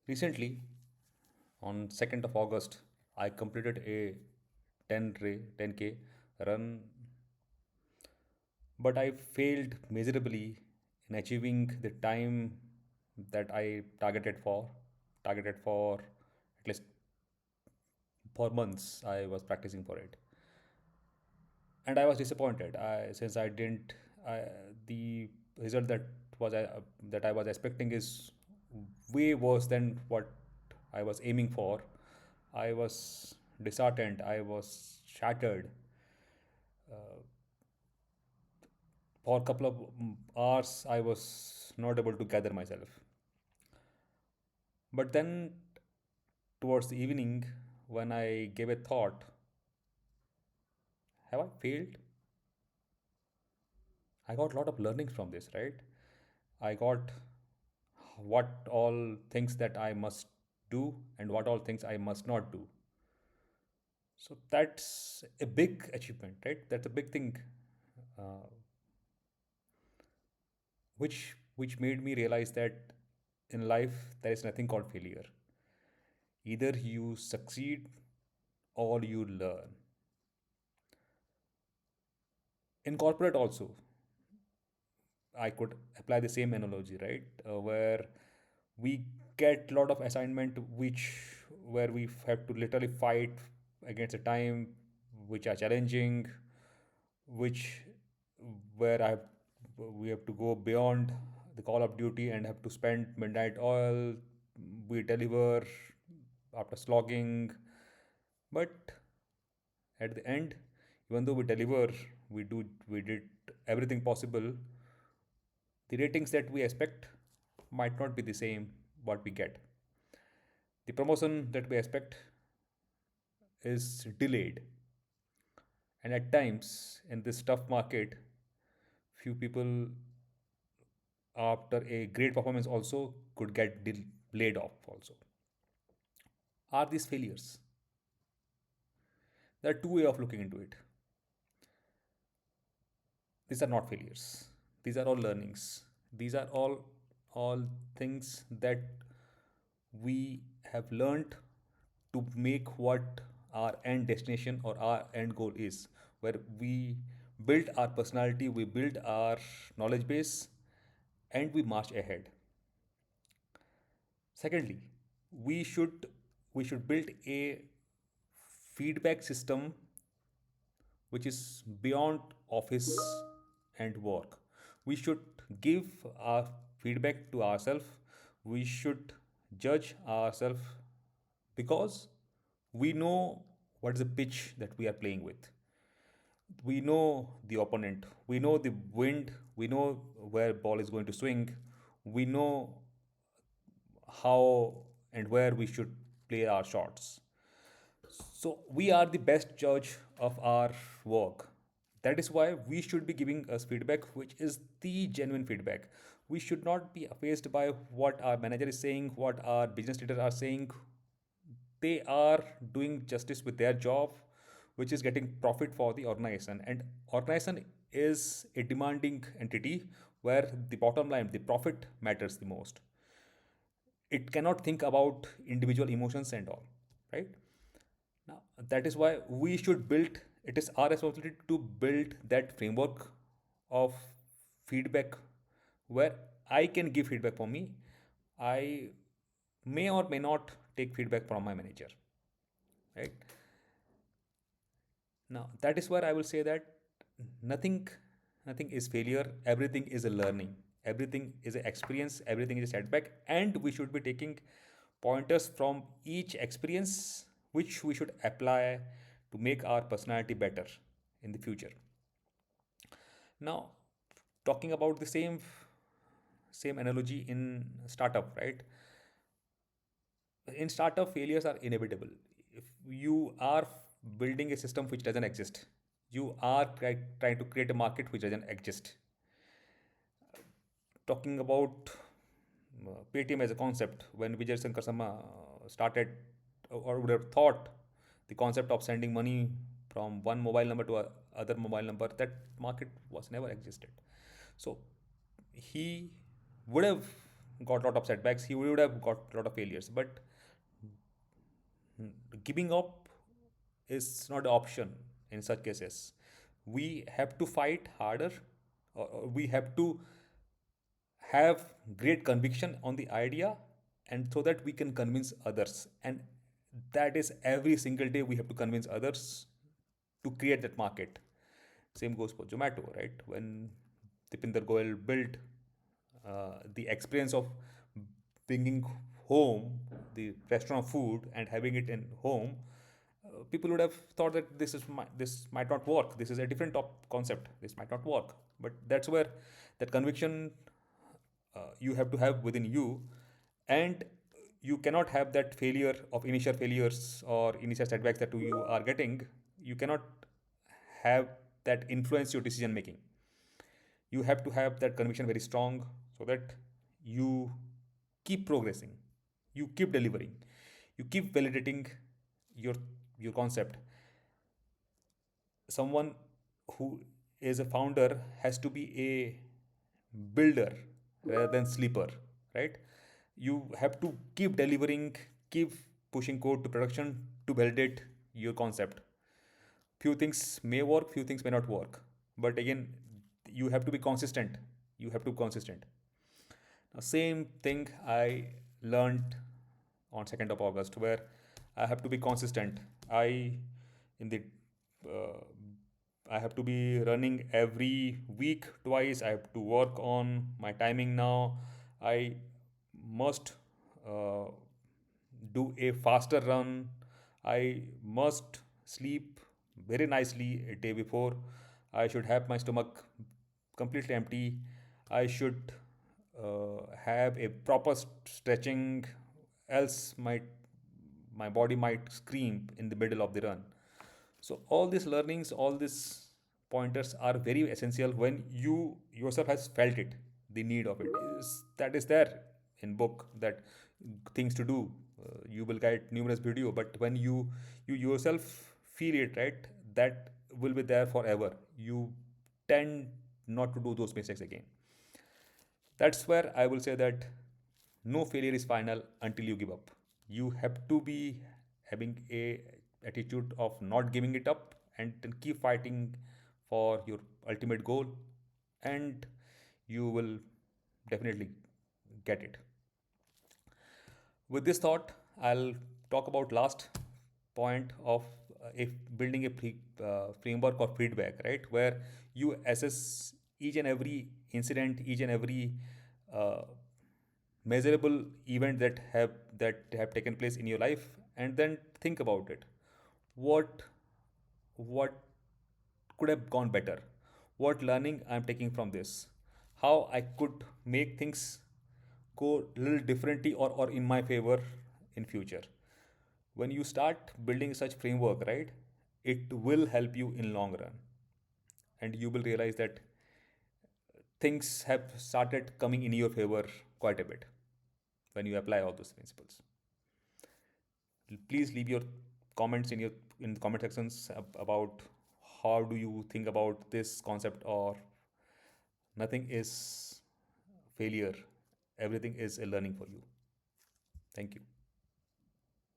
Recently, on 2nd of August, I completed a 10K run, but I failed miserably in achieving the time that I targeted for at least for months. I was practicing for it, and I was disappointed. Since I didn't, the result that I was expecting is way worse than what I was aiming for. I was disheartened. I was shattered. For a couple of hours, I was not able to gather myself. But then, towards the evening, when I gave a thought, have I failed? I got a lot of learnings from this, right? I got what all things that I must do and what all things I must not do. So that's a big achievement, right? That's a big thing, uh, which made me realize that in life there is nothing called failure. Either you succeed or you learn. In corporate also, I could apply the same analogy, right? Where we get a lot of assignment where we have to literally fight against a time which are challenging, which where we have to go beyond the call of duty and have to spend midnight oil. We deliver after slogging, but at the end, even though we deliver, we did everything possible. The ratings that we expect might not be the same what we get. The promotion that we expect is delayed, and at times in this tough market, few people after a great performance also could get laid off also. Are these failures? There are two way of looking into it. These are not failures, these are all learnings. These are all things that we have learned to make what our end destination or our end goal is, where we build our personality, we build our knowledge base, and we march ahead. Secondly, we should we should build a feedback system which is beyond office and work. We should give our feedback to ourselves. We should judge ourselves because we know what is the pitch that we are playing with. We know the opponent. We know the wind. We know where ball is going to swing. We know how and where we should play our shots. So we are the best judge of our work. That is why we should be giving us feedback, which is the genuine feedback. We should not be faced by what our manager is saying, what our business leaders are saying. They are doing justice with their job, which is getting profit for the organization. And organization is a demanding entity where the bottom line, the profit matters the most. It cannot think about individual emotions and all, right? Now, that is why we should build, it is our responsibility to build that framework of feedback where I can give feedback for me. I may or may not take feedback from my manager, right? Now, that is where I will say that nothing, nothing is failure. Everything is a learning. Everything is an experience. Everything is a setback, and we should be taking pointers from each experience, which we should apply to make our personality better in the future. Now, talking about the same analogy in startup, right? In startup, failures are inevitable. If you are building a system which doesn't exist, you are trying to create a market which doesn't exist. Talking about Paytm as a concept, when Vijay Shankar Sama started or would have thought the concept of sending money from one mobile number to other mobile number, that market was never existed. So he would have got a lot of setbacks, he would have got a lot of failures. But giving up is not an option in such cases. We have to fight harder, or we have to have great conviction on the idea, and so that we can convince others. And that is every single day we have to convince others to create that market. Same goes for Zomato, right? When Dipinder Goyal built the experience of bringing home the restaurant food and having it in home, people would have thought that this might not work. This is a different concept. This might not work. But that's where that conviction you have to have within you, and you cannot have that failure of initial failures or initial setbacks that you are getting. You cannot have that influence your decision making. You have to have that conviction very strong, so that you keep progressing, you keep delivering, you keep validating your your concept. Someone who is a founder has to be a builder rather than sleeper, right? You have to keep delivering, keep pushing code to production to validate your concept. Few things may work, few things may not work, but again, you have to be consistent. You have to be consistent. Now, same thing I learned on 2nd of August, where I have to be consistent. In the uh, I have to be running every week twice. I have to work on my timing now. I must uh, do a faster run. I must sleep very nicely a day before. I should have my stomach completely empty. I should have a proper stretching, else my body might scream in the middle of the run. So all these learnings, all these pointers are very essential when you yourself has felt it, the need of it. That is there in book, that things to do. You will get numerous video, but when you yourself feel it, right, that will be there forever. You tend not to do those mistakes again. That's where I will say that no failure is final until you give up. You have to be having a attitude of not giving it up, and then keep fighting for your ultimate goal, and you will definitely get it. With this thought, I'll talk about last point of if building a framework or feedback, right, where you assess each and every incident, each and every uh, measurable event that have taken place in your life, and then think about it. What what could have gone better? What learning I'm taking from this? How I could make things go a little differently, or in my favor in future? When you start building such framework, right, it will help you in long run, and you will realize that things have started coming in your favor quite a bit when you apply all those principles. Please leave your comments in the comment sections about how do you think about this concept, or nothing is failure, everything is a learning for you. Thank you.